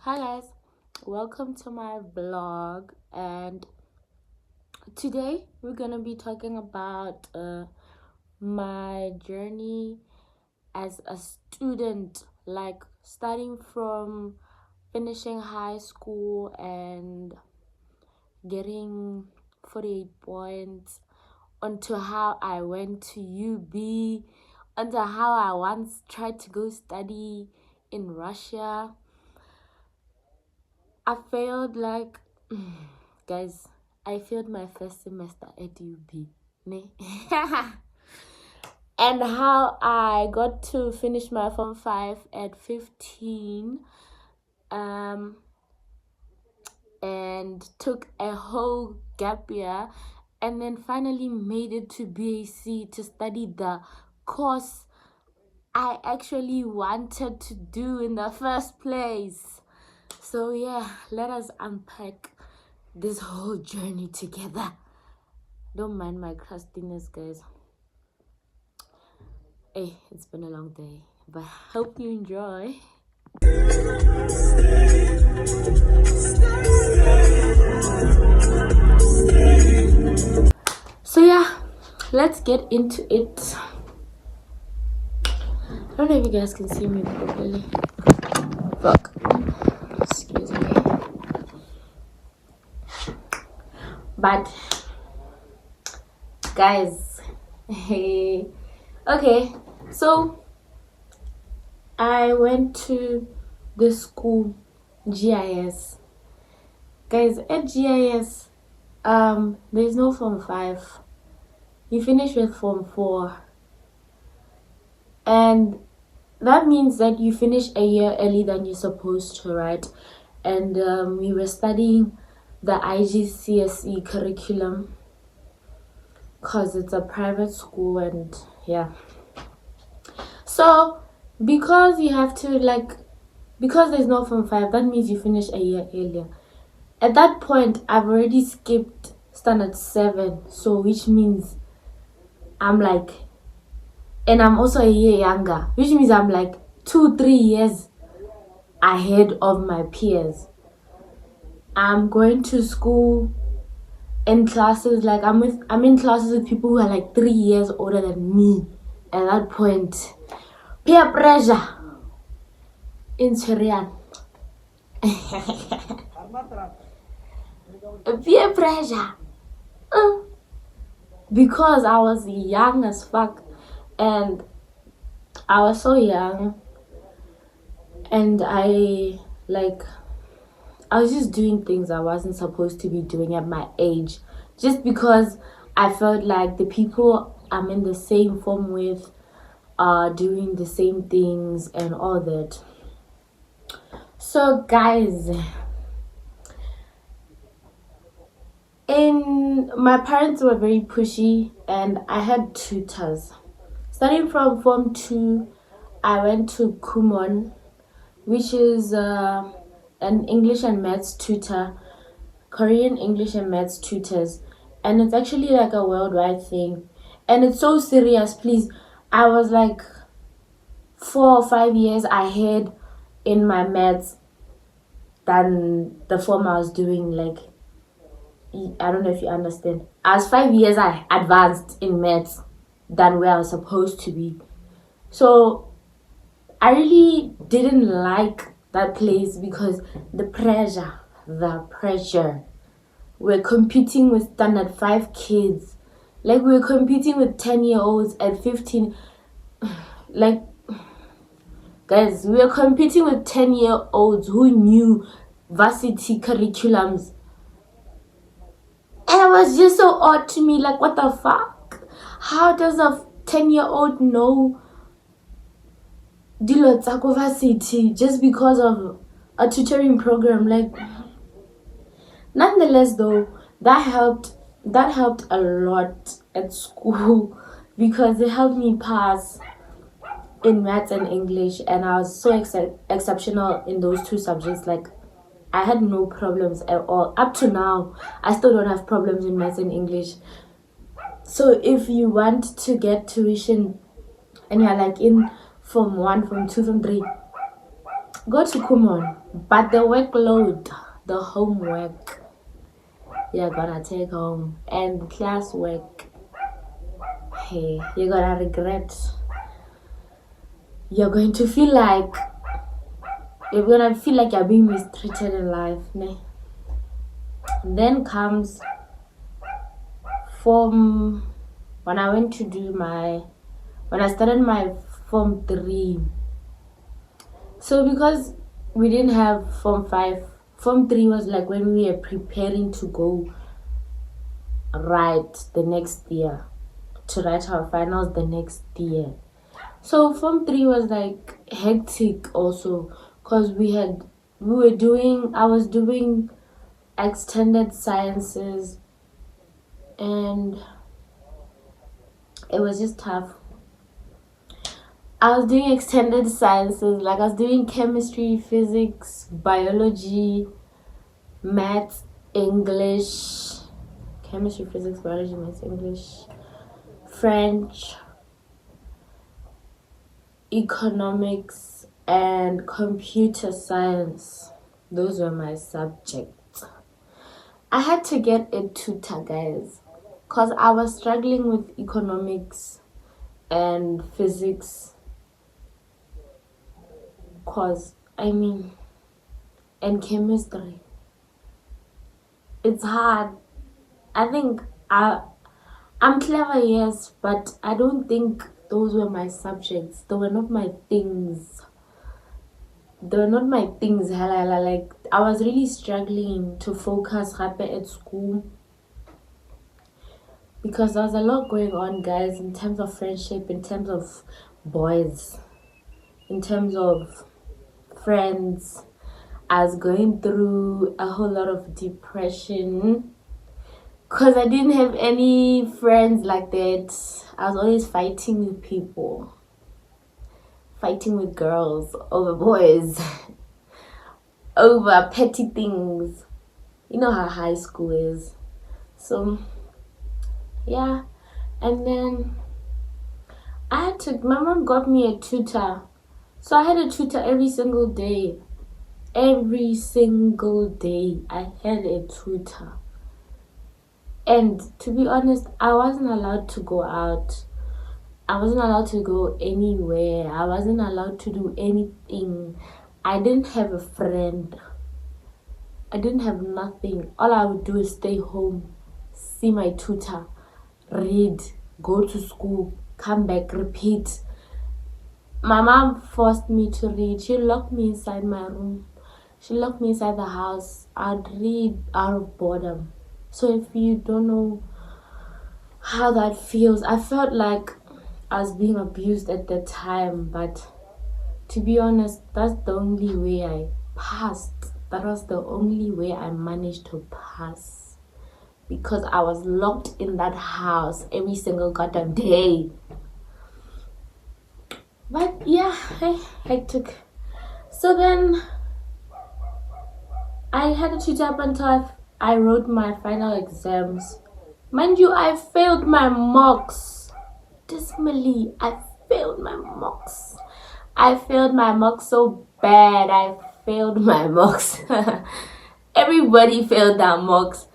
Hi guys, welcome to my vlog, and today we're gonna be talking about my journey as a student, like starting from finishing high school and getting 48 points, onto how I went to UB, onto how I once tried to go study in Russia. I failed guys, I failed my first semester at UB. Ne? And how I got to finish my Form 5 at 15 and took a whole gap year and then finally made it to BAC to study the course I actually wanted to do in the first place. So yeah, let us unpack this whole journey together. Don't mind my crustiness, guys. Hey, it's been a long day, but hope you enjoy. So yeah, let's get into it. I don't know if you guys can see me properly. Fuck. Excuse me. But guys, hey, okay, so I went to the school GIS. Guys, at GIS, there's no Form 5. You finish with Form 4. And that means that you finish a year early than you're supposed to, right? And we were studying the IGCSE curriculum because it's a private school, and yeah. So because you have to because there's no Form 5, that means you finish a year earlier. At that point, I've already skipped standard 7, so which means I'm and I'm also a year younger, which means I'm 2-3 years ahead of my peers. I'm going to school in classes, I'm in classes with people who are 3 years older than me. At that point, peer pressure in Syrian. Peer pressure. Because I was young as fuck, and I was so young, and I was just doing things I wasn't supposed to be doing at my age, just because I felt like the people I'm in the same form with are doing the same things and all that. So guys, my parents were very pushy, and I had tutors. Starting from Form 2, I went to Kumon, which is an English and Maths tutor, Korean English and Maths tutors, and it's actually a worldwide thing, and it's so serious. Please, I was 4 or 5 years ahead in my maths than the form I was doing. I don't know if you understand. I was 5 years advanced in maths than where I was supposed to be. So I really didn't like that place because the pressure. We're competing with standard 5 kids. We're competing with 10-year-olds at 15. Guys, we're competing with 10-year-olds who knew varsity curriculums. And it was just so odd to me, what the fuck? How does a 10-year-old know dilo tsa ko varsity just because of a tutoring program? Nonetheless though, that helped a lot at school because it helped me pass in maths and English, and I was so exceptional in those 2 subjects. I had no problems at all. Up to now, I still don't have problems in maths and English. So if you want to get tuition and you're in Form 1, Form 2, Form 3, go to Kumon. But the workload, the homework, you're gonna take home, and the classwork, hey, you're gonna regret. You're going to feel like you're being mistreated in life. Ne? Then comes form when I started my form 3. So because we didn't have form 5, form 3 was like when we were preparing to go write the next year, to write our finals the next year. So form 3 was like hectic also, because I was doing extended sciences, and it was just tough. I was doing extended sciences, like I was doing chemistry, physics, biology, maths, English, chemistry, physics, biology, maths, English, French, economics, and computer science. Those were my subjects. I had to get a tutor, guys, because I was struggling with economics and physics. And chemistry. It's hard. I think I'm clever, yes, but I don't think those were my subjects. They were not my things. Hella. Like, I was really struggling to focus at school, because there was a lot going on, guys, in terms of friendship, in terms of boys, in terms of friends. I was going through a whole lot of depression because I didn't have any friends like that. I was always fighting with people, fighting with girls over boys, over petty things. You know how high school is. So yeah, and then my mom got me a tutor. So I had a tutor every single day. Every single day I had a tutor. And to be honest, I wasn't allowed to go out. I wasn't allowed to go anywhere. I wasn't allowed to do anything. I didn't have a friend. I didn't have nothing. All I would do is stay home, see my tutor, read, go to school, come back, repeat. My mom forced me to read. She locked me inside my room. She locked me inside the house. I'd read out of boredom. So if you don't know how that feels, I felt like I was being abused at that time. But to be honest, that's the only way I passed. That was the only way I managed to pass. Because I was locked in that house every single goddamn day. But yeah, hectic. So then I had a tutor up until I wrote my final exams. Mind you, I failed my mocks. Dismally, I failed my mocks. I failed my mocks so bad. I failed my mocks. Everybody failed their mocks.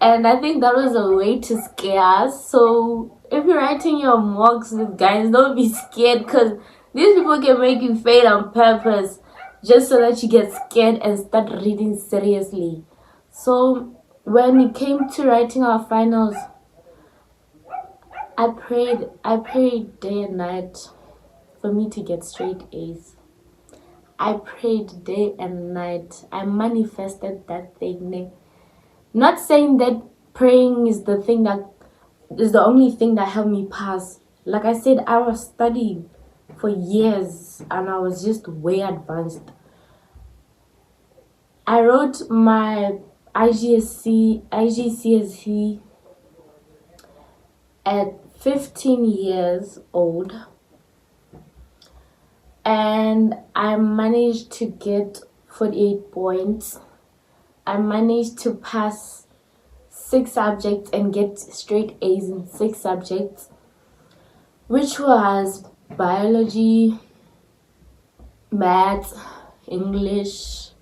And I think that was a way to scare us. So if you're writing your mocks, guys, don't be scared, because these people can make you fail on purpose just so that you get scared and start reading seriously. So when it came to writing our finals, I prayed day and night for me to get straight A's. I prayed day and night. I manifested that thing. Not saying that praying is the only thing that helped me pass. Like I said, I was studying for years and I was just way advanced. I wrote my IGCSE at 15 years old, and I managed to get 48 points. I managed to pass 6 subjects and get straight A's in 6 subjects, which was biology, maths, English,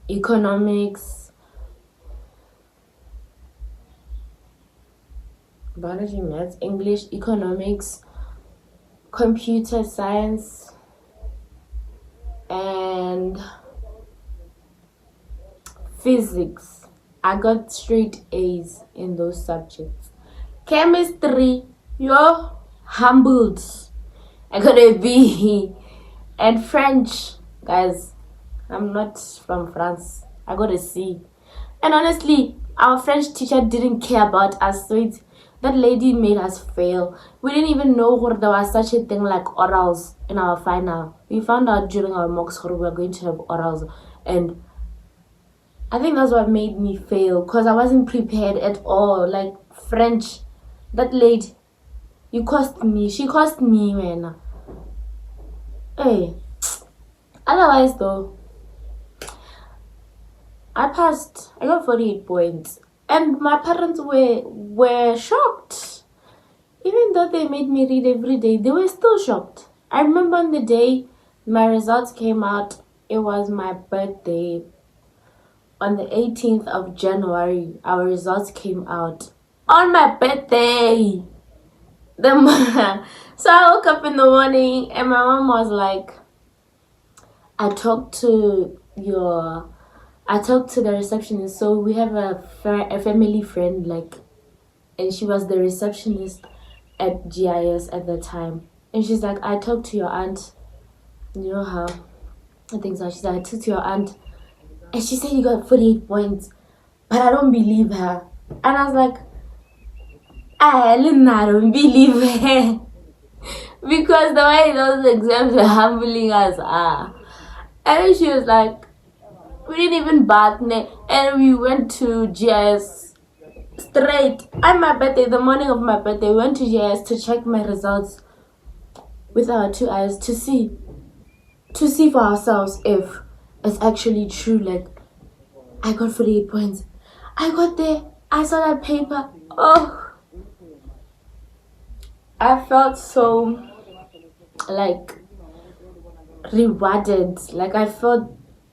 economics, biology, maths, English, economics, computer science, and physics. I got straight A's in those subjects. Chemistry, yo, humbled. I got a B. And French, guys, I'm not from France. I got a C. And honestly, our French teacher didn't care about us, so that lady made us fail. We didn't even know there was such a thing like orals in our final. We found out during our mocks we were going to have orals, and I think that's what made me fail, because I wasn't prepared at all. Like French, that lady, she cost me, man. Hey, otherwise though, I passed. I got 48 points, and my parents were shocked. Even though they made me read every day, they were still shocked. I remember on the day my results came out, it was my birthday. On the 18th of January, our results came out on my birthday. So I woke up in the morning and my mom was like, I talked to the receptionist. So we have a family friend, like, and she was the receptionist at GIS at the time. And she's like, I talked to your aunt. You know how I think so. She's like, I talked to your aunt, and she said you got 48 points, but I don't believe her. And I was like, I don't believe her. Because the way those exams were humbling us are. And then she was like, we didn't even bath, and we went to GIS straight. On my birthday, the morning of my birthday, we went to GIS to check my results with our 2 eyes to see for ourselves if it's actually true. Like, I got 48 points. I got there. I saw that paper. Oh, I felt so like rewarded. Like I felt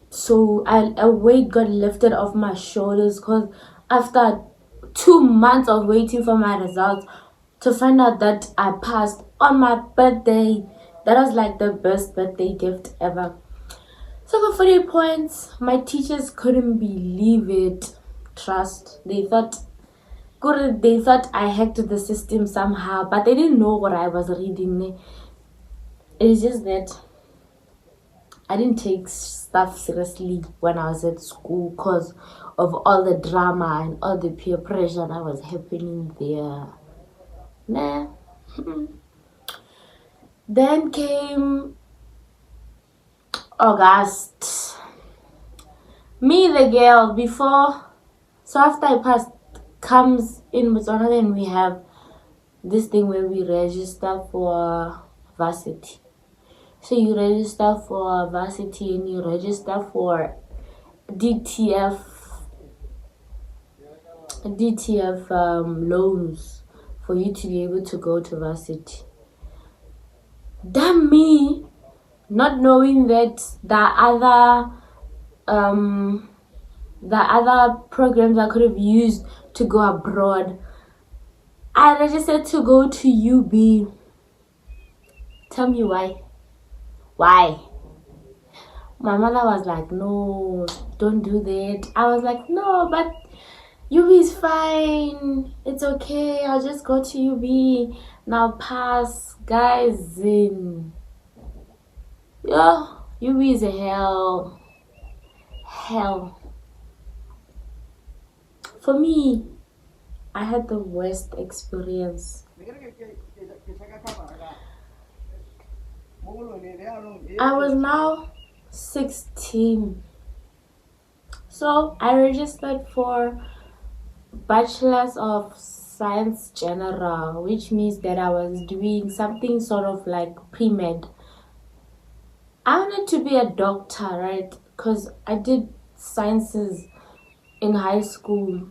so a weight got lifted off my shoulders, because after 2 months of waiting for my results, to find out that I passed on my birthday, that was like the best birthday gift ever. So I got 48 points. My teachers couldn't believe it. Trust. They thought I hacked the system somehow, but they didn't know what I was reading. It's just that I didn't take stuff seriously when I was at school because of all the drama and all the peer pressure that was happening there. Nah. Then came August. Me, the girl, so after I passed, comes in Botswana, then we have this thing where we register for varsity. So you register for varsity and you register for DTF loans for you to be able to go to varsity. Damn me, not knowing that the other programs I could have used to go abroad, I registered to go to UB. Tell me why. Why? My mother was like, no, don't do that. I was like, no, but UB is fine. It's okay. I'll just go to UB. Now pass. Guys, UB is a hell. Hell. For me, I had the worst experience. I was now 16. So I registered for Bachelor's of Science General, which means that I was doing something sort of like pre-med. I wanted to be a doctor, right? Because I did sciences in high school.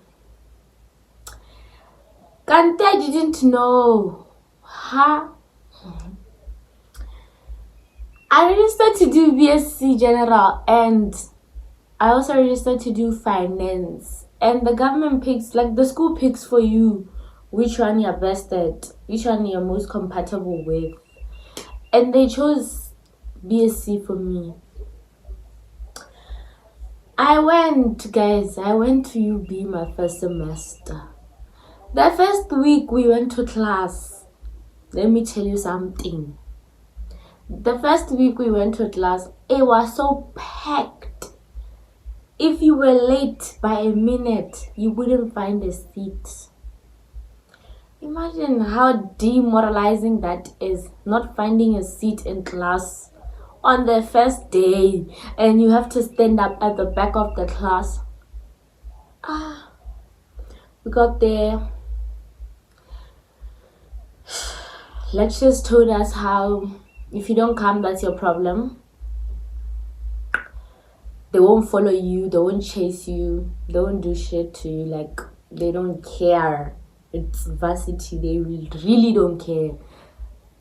Kante, I didn't know. I registered to do BSc General, and I also registered to do finance. And the government picks, like the school picks for you which one you're best at, which one you're most compatible with. And they chose BSc for me. I went to UB my first semester. The first week we went to class. Let me tell you something. The first week we went to class, it was so packed. If you were late by a minute, you wouldn't find a seat. Imagine how demoralizing that is, not finding a seat in class on the first day, and you have to stand up at the back of the class. We got there. Lecturers told us how if you don't come, that's your problem. They won't follow you, they won't chase you, they won't do shit to you. Like, they don't care. It's varsity, they really don't care.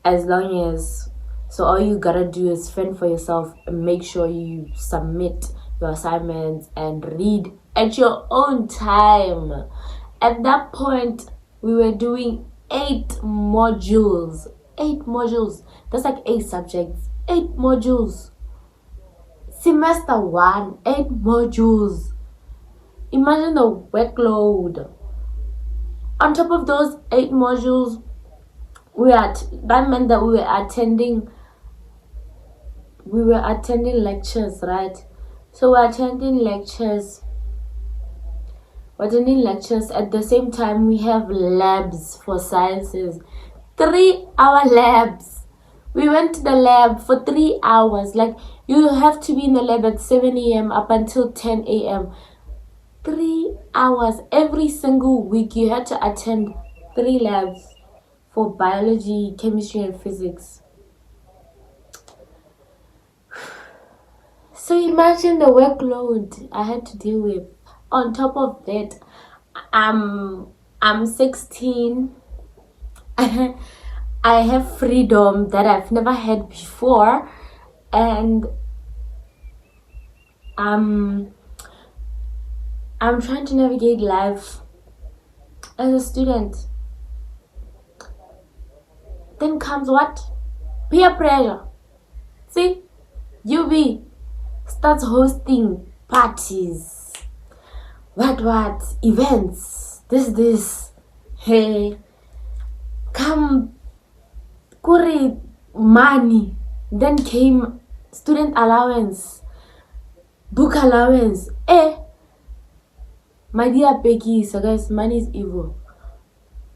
As long as, so all you gotta do is fend for yourself and make sure you submit your assignments and read at your own time. At that point, we were doing 8 modules. 8 modules. That's like 8 subjects. 8 modules. Semester 1, 8 modules. Imagine the workload. On top of those 8 modules, that meant that we were attending lectures, right? So we're attending lectures. At the same time, we have labs for sciences. 3-hour labs. We went to the lab for 3 hours. Like, you have to be in the lab at 7 a.m. up until 10 a.m. 3 hours. Every single week, you had to attend 3 labs for biology, chemistry, and physics. So imagine the workload I had to deal with. On top of that, I'm 16. I have freedom that I've never had before, and I'm trying to navigate life as a student. Then comes what? Peer pressure. See, UB starts hosting parties. What? Events. This. Hey, come. Kuri money. Then came student allowance, book allowance. My dear Becky, so guys, money is evil.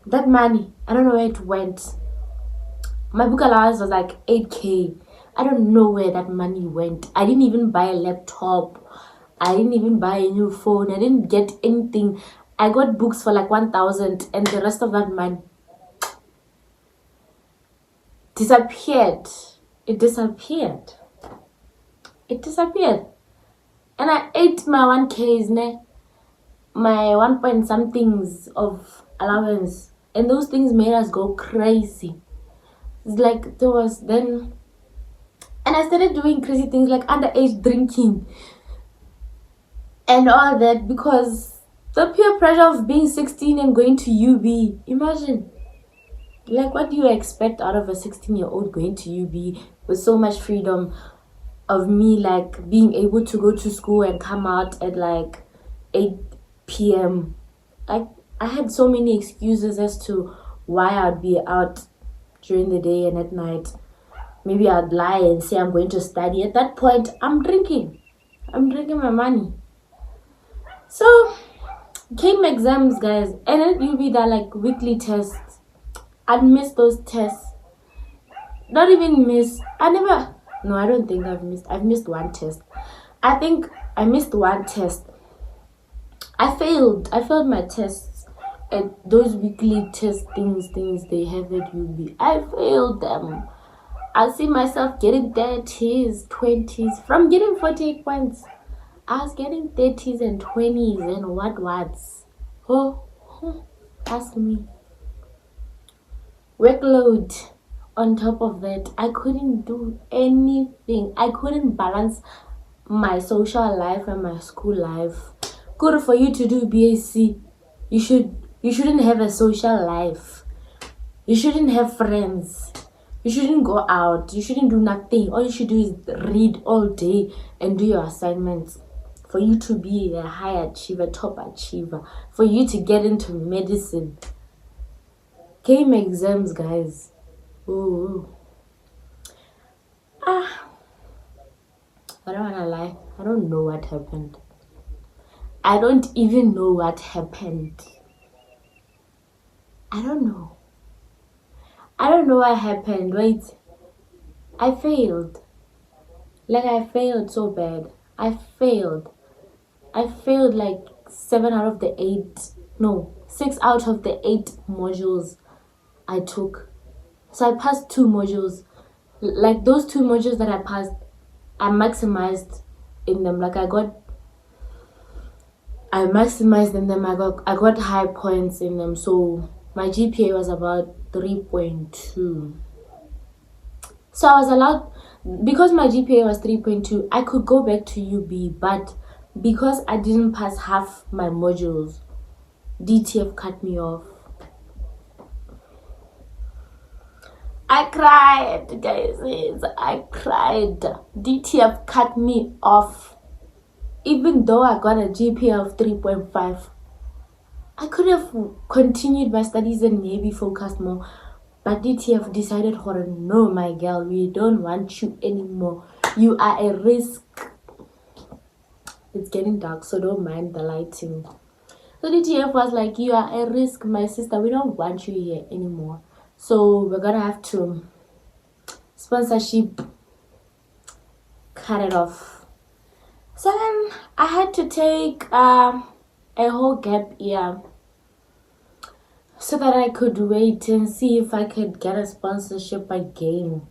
That money, I don't know where it went. My book allowance was like 8K. I don't know where that money went. I didn't even buy a laptop. I didn't even buy a new phone. I didn't get anything. I got books for like 1,000, and the rest of that money disappeared. It disappeared. And I ate my 1Ks, my 1 point somethings of allowance. And those things made us go crazy. It's like there was then... And I started doing crazy things like underage drinking and all that because the peer pressure of being 16 and going to UB. Imagine. Like, what do you expect out of a 16-year-old going to UB with so much freedom of me, like, being able to go to school and come out at, like, 8 p.m. Like, I had so many excuses as to why I'd be out during the day and at night. Maybe I'd lie and say I'm going to study. At that point, I'm drinking my money. So, came exams, guys. And at UB, they're, like, weekly tests. I'd miss those tests. Not even miss. I don't think I've missed one test. I think I missed one test. I failed my tests at those weekly test things they have at UB. I failed them. I see myself getting 30s, 20s. From getting 48 points, I was getting 30s and 20s and what's. Ask me. Workload on top of that. I couldn't do anything. I couldn't balance my social life and my school life. Good for you to do BAC. You shouldn't have a social life. You shouldn't have friends. You shouldn't go out. You shouldn't do nothing. All you should do is read all day and do your assignments. For you to be a high achiever, top achiever. For you to get into medicine. Came exams, guys. Ooh. I don't wanna lie. I don't know what happened. I don't even know what happened. I don't know. I don't know what happened. Wait. I failed. Like, I failed so bad. I failed like 7 out of the 8. No, 6 out of the 8 modules I took. So I passed 2 modules. Like, those 2 modules that I passed, I maximized in them. Like, I maximized in them. I got high points in them. So my GPA was about 3.2. So I was allowed, because my GPA was 3.2, I could go back to UB, but because I didn't pass half my modules, DTF cut me off. I cried, guys. I cried. DTF cut me off. Even though I got a GPA of 3.5, I could have continued my studies and maybe focused more. But DTF decided, no, my girl, we don't want you anymore. You are a risk. It's getting dark, so don't mind the lighting. So DTF was like, you are a risk, my sister. We don't want you here anymore. So we're gonna have to sponsorship, cut it off. So then I had to take a whole gap year so that I could wait and see if I could get a sponsorship again.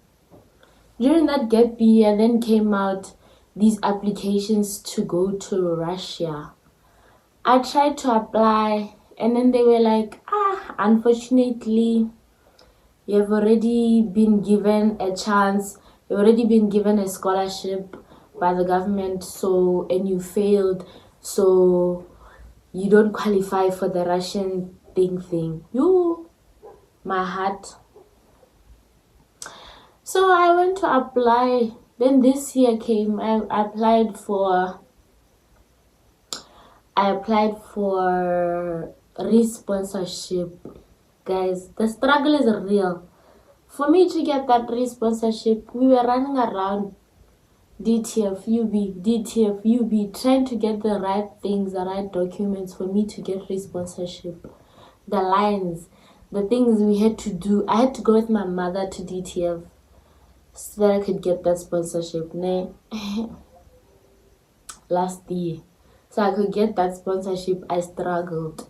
During that gap year, then came out these applications to go to Russia. I tried to apply, and then they were like, unfortunately, you've already been given a chance. You've already been given a scholarship by the government, and you failed, so you don't qualify for the Russian thing. My heart. So I went to apply. Then this year came. I applied for re-sponsorship. Guys, the struggle is real. For me to get that re-sponsorship, we were running around DTF, UB, trying to get the right things, the right documents for me to get re-sponsorship. The lines, the things we had to do. I had to go with my mother to DTF so that I could get that sponsorship. Last year. So I could get that sponsorship, I struggled.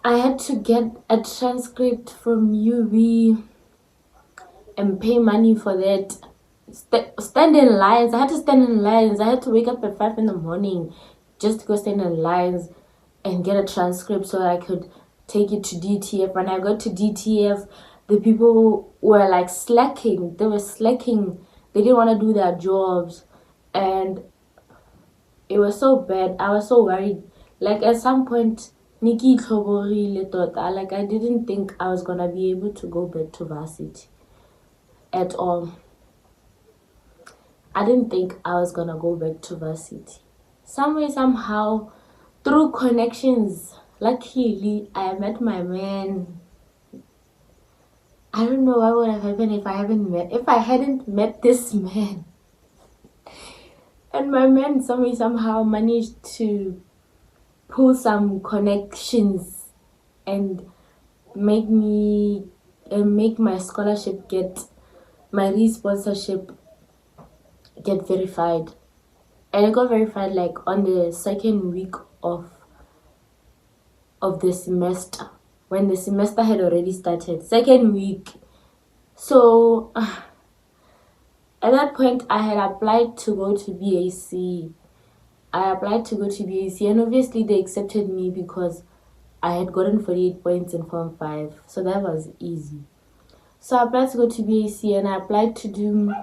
I had to get a transcript from UB and pay money for that. Stand in lines. I had to stand in lines. I had to wake up at 5 in the morning just to go stand in lines and get a transcript so I could take it to DTF. When I got to DTF, the people were like slacking. They were slacking. They didn't want to do their jobs. And it was so bad. I was so worried. Like, at some point, Nikki thought, like, I didn't think I was gonna be able to go back to varsity at all. I didn't think I was gonna go back to varsity. Some way, somehow, through connections, luckily, I met my man. I don't know what would have happened if I hadn't met this man. And my man somehow managed to pull some connections and make my scholarship my re-sponsorship get verified. And it got verified like on the second week of the semester, when the semester had already started. Second week. So at that point, I had applied to go to BAC. And obviously they accepted me because I had gotten 48 points in Form 5. So that was easy. So I applied to go to BAC, and I applied to do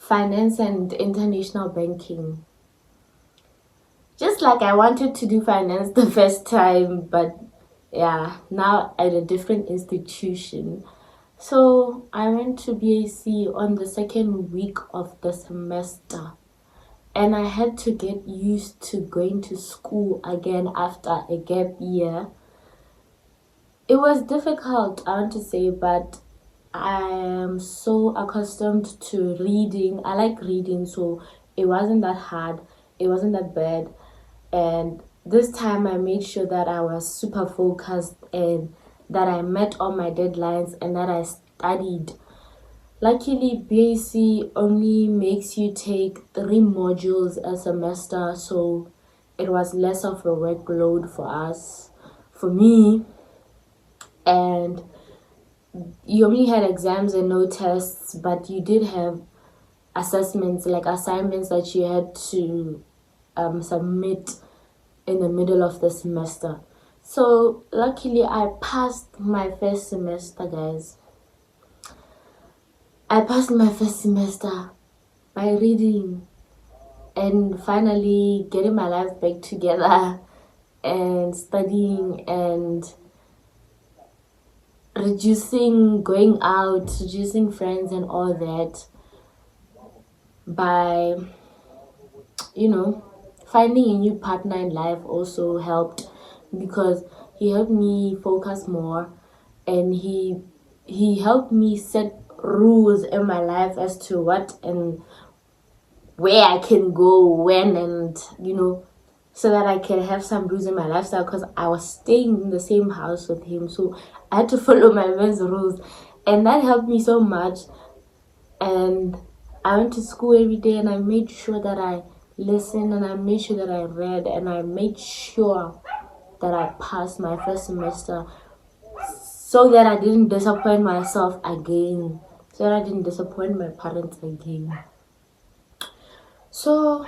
finance and international banking. Just like I wanted to do finance the first time, but yeah, now at a different institution. So I went to BAC on the second week of the semester, and I had to get used to going to school again after a gap year. It was difficult, I want to say, but I am so accustomed to reading. I like reading, so it wasn't that hard. It wasn't that bad. And this time I made sure that I was super focused and that I met all my deadlines and that I studied. Luckily, BAC only makes you take 3 modules a semester, so it was less of a workload for us, for me, and you only had exams and no tests, but you did have assessments, like assignments that you had to submit in the middle of the semester. So luckily I passed my first semester, guys. I passed my first semester by reading and finally getting my life back together and studying and reducing going out, reducing friends and all that by, finding a new partner in life also helped, because he helped me focus more and he helped me set rules in my life as to what and where I can go when, and so that I can have some rules in my lifestyle, because I was staying in the same house with him, so I had to follow my man's rules, and that helped me so much. And I went to school every day and I made sure that I listened and I made sure that I read and I made sure that I passed my first semester so that I didn't disappoint myself again, so that I didn't disappoint my parents again. So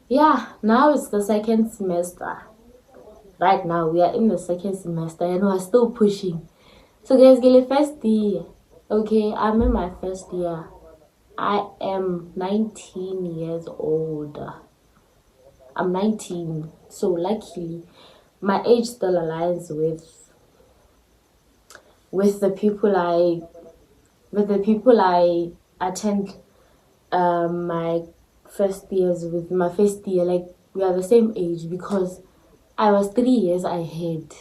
yeah, now it's the second semester. Right now we are in the second semester and we're still pushing. So guys, get the first year. Okay, I'm in my first year. I am 19 years old. I'm 19, so luckily my age still aligns with the people I attend my first years with. My first year, like, we are the same age because I was 3 years ahead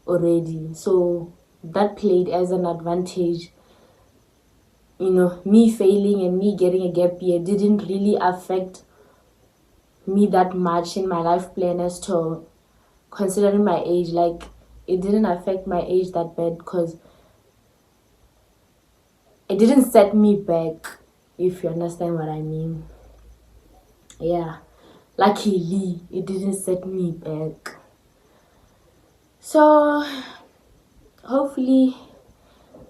already, so that played as an advantage. Me failing and me getting a gap year didn't really affect me that much in my life plan, as to considering my age. Like, it didn't affect my age that bad because it didn't set me back, if you understand what I mean. Yeah, luckily it didn't set me back. So hopefully,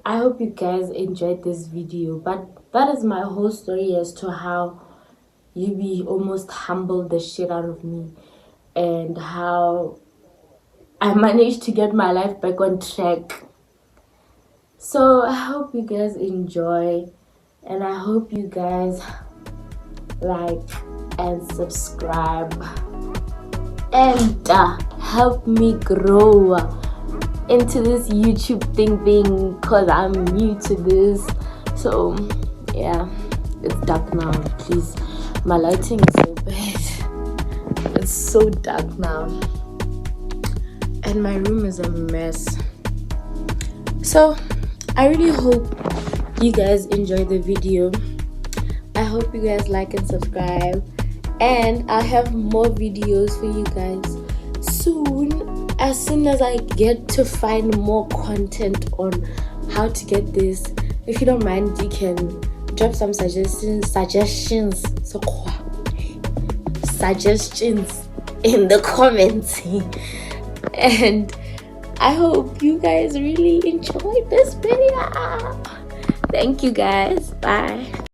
I hope you guys enjoyed this video, but that is my whole story as to how Yubi almost humbled the shit out of me and how I managed to get my life back on track. So I hope you guys enjoy, and I hope you guys like and subscribe and help me grow into this YouTube thing because I'm new to this. So yeah, it's dark now. Please, my lighting is so bad. It's so dark now and my room is a mess. So I really hope you guys enjoyed the video. I hope you guys like and subscribe, and I'll have more videos for you guys soon. As soon as I get to find more content on how to get this, if you don't mind, you can drop some suggestions in the comments. And I hope you guys really enjoyed this video. Thank you guys. Bye.